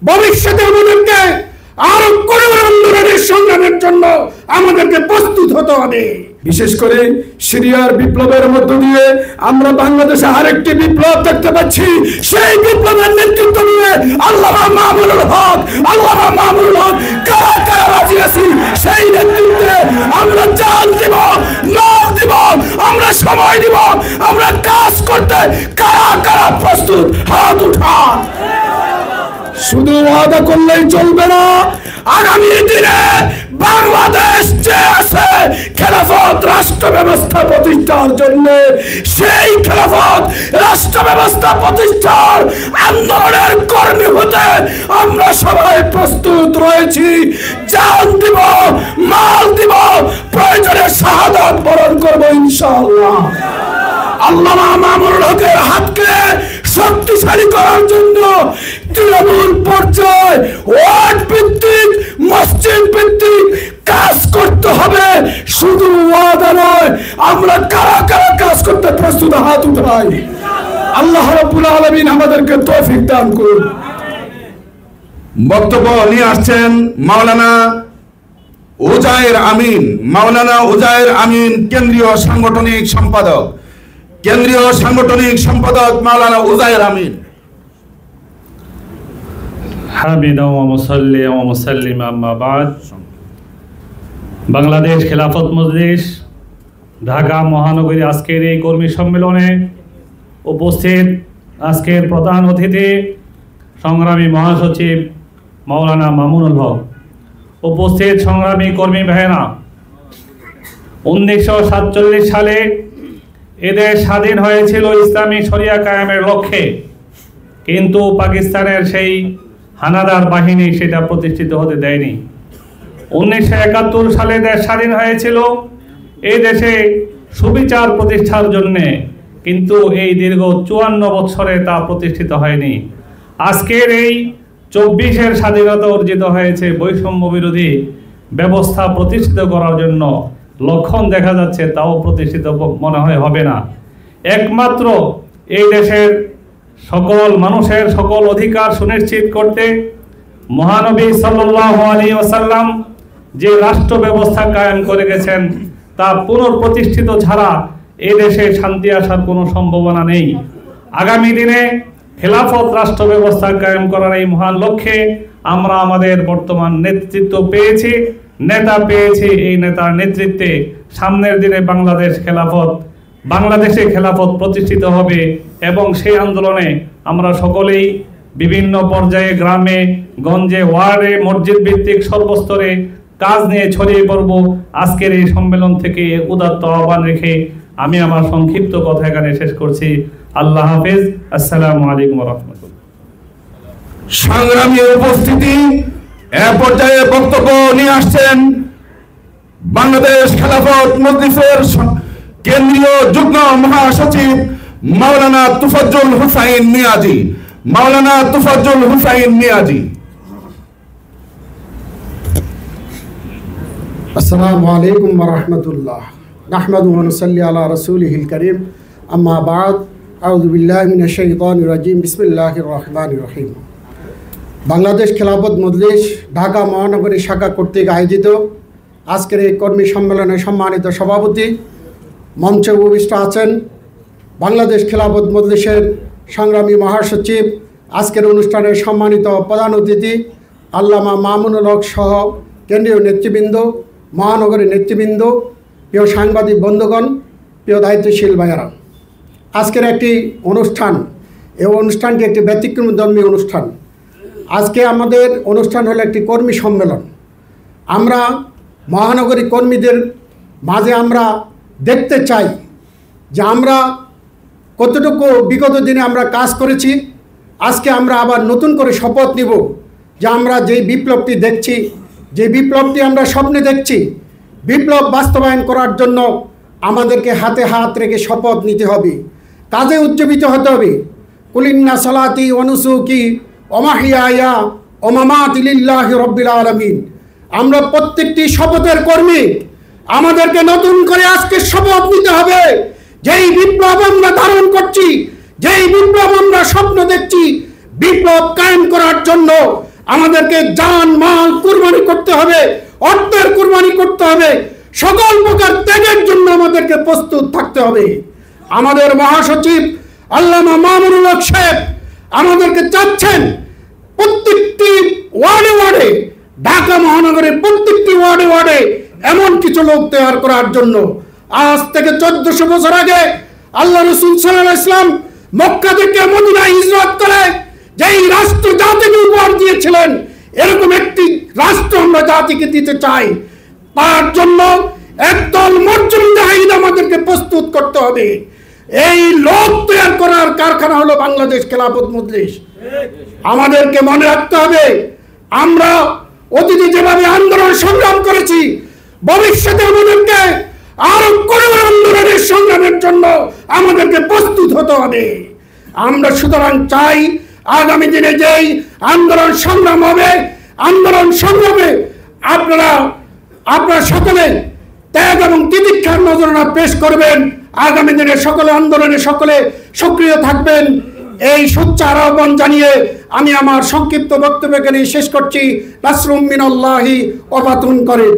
ভবিষ্যতে আমাদেরকে আরো কঠোর আন্দোলনের সংগ্রামের জন্য আমাদেরকে প্রস্তুত হতে হবে। বিশেষ করে সিরিয়ার বিপ্লবের মধ্য দিয়ে আমরা বাংলাদেশে আরেকটি বিপ্লব দেখতে পাচ্ছি। সেই বিপ্লবের নেতৃত্ব নিয়ে আল্লামা মামুনুল হক কারা কারা রাজি আছি সেই নেতৃত্বে আমরা জান দিব, মাল দিব, আমরা সময় দিব, আমরা কাজ করতে কারা কারা প্রস্তুত? হাত উঠান। শুধু ওয়াদা করলেই চলবে না। আগামী দিনে বাংলাদেশ যে আছে খেলাফত রাষ্ট্র ব্যবস্থা প্রতিষ্ঠার জন্য, সেই খেলাফত রাষ্ট্র ব্যবস্থা প্রতিষ্ঠার আন্দোলনের কর্মী হতে আমরা সবাই প্রস্তুত রয়েছি। জান দিব, মাল দিব, প্রয়োজনে শাহাদাত বরণ করবো ইনশাআল্লাহ। আল্লামা মামুনুল হকের হাতকে শক্তিশালী করার জন্য তৃণমূল পর্যায়ে ওয়ার্ড ভিত্তিক, মসজিদ ভিত্তিক কাজ করতে হবে। শুধু ওয়াদা নয়, আমরা কারা কারা কাজ করতে প্রস্তুত? হাত উঠাই। আল্লাহ রাব্বুল আলামিন আমাদেরকে তৌফিক দান করুন। বক্তব্য নিয়ে আসছেন মাওলানা উজায়ের আমিন। মাওলানা উজায়ের আমিন কেন্দ্রীয় সাংগঠনিক সম্পাদক, মাওলানা উজায়ের আমিন। হামিদা ওয়া মুসাল্লি ওয়া মুসাল্লিম আম্মা বাদ। বাংলাদেশ খেলাফত মজলিস ঢাকা মহানগরী আজকের এই কর্মী সম্মেলনে উপস্থিত আজকের প্রধান অতিথি সংগ্রামী মহাসচিব মাওলানা মামুনুল হক, উপস্থিত সংগ্রামী কর্মী ভাইয়েরা, 1947 সালে এদেশ স্বাধীন হয়েছিল ইসলামী শরিয়া কায়েমের লক্ষ্যে, কিন্তু পাকিস্তানের সেই হানাদার বাহিনী সেটা প্রতিষ্ঠিত হতে দেয়নি। 1971 সালে দেশ স্বাধীন হয়েছিল এই দেশে সুবিচার প্রতিষ্ঠার জন্যে, কিন্তু এই দীর্ঘ 54 বছরে তা প্রতিষ্ঠিত হয়নি। আজকের এই 24-এর স্বাধীনতা অর্জিত হয়েছে বৈষম্য বিরোধী ব্যবস্থা প্রতিষ্ঠিত করার জন্য। লক্ষণ দেখা যাচ্ছে, তাও প্রতিষ্ঠিত মনে হয় হবে না। একমাত্র এই দেশের সকল মানুষের সকল অধিকার সুনিশ্চিত করতে মহানবী সাল্লাল্লাহু আলাইহি ওয়াসাল্লাম যে রাষ্ট্র ব্যবস্থা কায়েম করে গেছেন, তা পুনঃপ্রতিষ্ঠিত ছাড়া এই দেশে শান্তি আসার কোনো সম্ভাবনা নেই। আগামী দিনে খেলাফত রাষ্ট্র ব্যবস্থা কায়েম করার এই মহান লক্ষ্যে আমরা আমাদের বর্তমান নেতৃত্ব পেয়েছি, নেতা পেয়েছি। এই নেতার নেতৃত্বে সামনের দিনে বাংলাদেশে খেলাফত প্রতিষ্ঠিত হবে এবং সেই আন্দোলনে আমরা সকলেই বিভিন্ন পর্যায়ে, গ্রামে গঞ্জে, ওয়ার্ডে, মসজিদ ভিত্তিক সর্বস্তরে কাজ নিয়ে ছড়িয়ে পড়ব। আজকের এই সম্মেলন থেকে উদাত্ত আহ্বান রেখে আমি আমার সংক্ষিপ্ত কথা এখানে শেষ করছি। আল্লাহ হাফেজ। আসসালামু আলাইকুম ওয়া রাহমাতুল্লাহ। সংগ্রামী উপস্থিতি, এ পর্যায়ে বক্তব্য নিয়ে আসছেন বাংলাদেশ খেলাফত মজলিসের কেন্দ্রীয় যুগ্ম মহাসচিব মাওলানা তুফাজ্জল হুসাইন মিয়াজি। আসসালামু আলাইকুম ওয়া রাহমাতুল্লাহ। নাহমাদুহু ওয়া নুসাল্লি আলা রাসূলিহিল কারীম। আম্মা বা'দ। আউযু বিল্লাহি মিনাশ শাইতানির রাজীম। বিসমিল্লাহির রহমানির রহিম। বাংলাদেশ খেলাফত মজলিস ঢাকা মহানগরী শাখা কর্তৃক আয়োজিত আজকের এই কর্মী সম্মেলনে সম্মানিত সভাপতি, মঞ্চে উপবিষ্ট আছেন বাংলাদেশ খেলাফত মজলিসের সংগ্রামী মহাসচিব, আজকের অনুষ্ঠানের সম্মানিত প্রধান অতিথি আল্লামা মামুনুল হক সহ কেন্দ্রীয় নেতৃবৃন্দ, মহানগরী নেতৃবৃন্দ, প্রিয় সাংবাদিক বন্ধুগণ, প্রিয় দায়িত্বশীল ভাইয়েরা। আজকের একটি অনুষ্ঠান, এই অনুষ্ঠানটি একটি ব্যতিক্রমধর্মী অনুষ্ঠান। আজকে আমাদের অনুষ্ঠান হলো একটি কর্মী সম্মেলন। আমরা মহানগরী কর্মীদের মাঝে আমরা দেখতে চাই যে আমরা কতটুকু বিগত দিনে আমরা কাজ করেছি। আজকে আমরা আবার নতুন করে শপথ নিব যে আমরা যেই বিপ্লবটি দেখছি, যে বিপ্লবটি আমরা স্বপ্নে দেখছি, বিপ্লব বাস্তবায়ন করার জন্য আমাদেরকে হাতে হাত রেখে শপথ নিতে হবে, কাজে উজ্জীবিত হতে হবে। কুলিন্না সালাতি ওয়া নুসুকি ওয়া মাহইয়ায়া ওয়া মামাতি লিল্লাহি রাব্বিল আলামিন। আমরা প্রত্যেকটি শপথের কর্মী, আমাদেরকে নতুন করে আজকে শপথ নিতে হবে। যেই বিপ্লব আমরা ধারণ করছি, যেই বিপ্লব আমরা স্বপ্ন দেখছি, বিপ্লব কায়েম করার জন্য আমাদেরকে জান মাল কুরবানি করতে হবে, অর্থের কুরবানি করতে হবে, সকল প্রকার ত্যাগের জন্য আমাদেরকে প্রস্তুত থাকতে হবে। আমাদের মহাসচিব আল্লামা মামুনুল হক সাহেব আমাদেরকে চাচ্ছেন প্রত্যেকটি ওয়ার্ডে ওয়ার্ডে, ঢাকা মহানগরের প্রত্যেকটি ওয়ার্ডে ওয়ার্ডে এমন কিছু লোক তৈরি করার জন্য। আজ থেকে 1400 বছর আগে আল্লাহ রাসূল সাল্লাল্লাহু আলাইহি ওয়াসাল্লাম মক্কা থেকে মদিনায় হিজরত করে যেই রাষ্ট্র জাতিকে উপহার দিয়েছিলেন, এরকম একটি রাষ্ট্র আমরা জাতিকে দিতে চাই। তার জন্য একদল মুজাহিদ আমাদেরকে প্রস্তুত করতে হবে। এই লোক তৈরি করার কারখানা হলো বাংলাদেশ খেলাফত মজলিস। আমাদেরকে মনে রাখতে হবে, আমরা অতীতে যেভাবে আন্দোলন সংগ্রাম করেছি, ভবিষ্যতে আমাদেরকে আরো কঠোর আন্দোলনের সংগ্রামের জন্য আমাদেরকে প্রস্তুত হতে হবে। আমরা সুতরাং চাই আগামী দিনে যেই আন্দোলন সংগ্রাম হবে, আন্দোলন সংগ্রামে আপনারা সকলে ত্যাগ এবং তিতিক্ষার নজরানা পেশ করবেন। আগামী দিনে সকলে আন্দোলনে সকলে সক্রিয় থাকবেন, এই সোচ্চার আহ্বান জানিয়ে আমি আমার সংক্ষিপ্ত বক্তব্য এখানে শেষ করছি। নাসরুম মিনাল্লাহি ওয়া ফাতহুন করিব।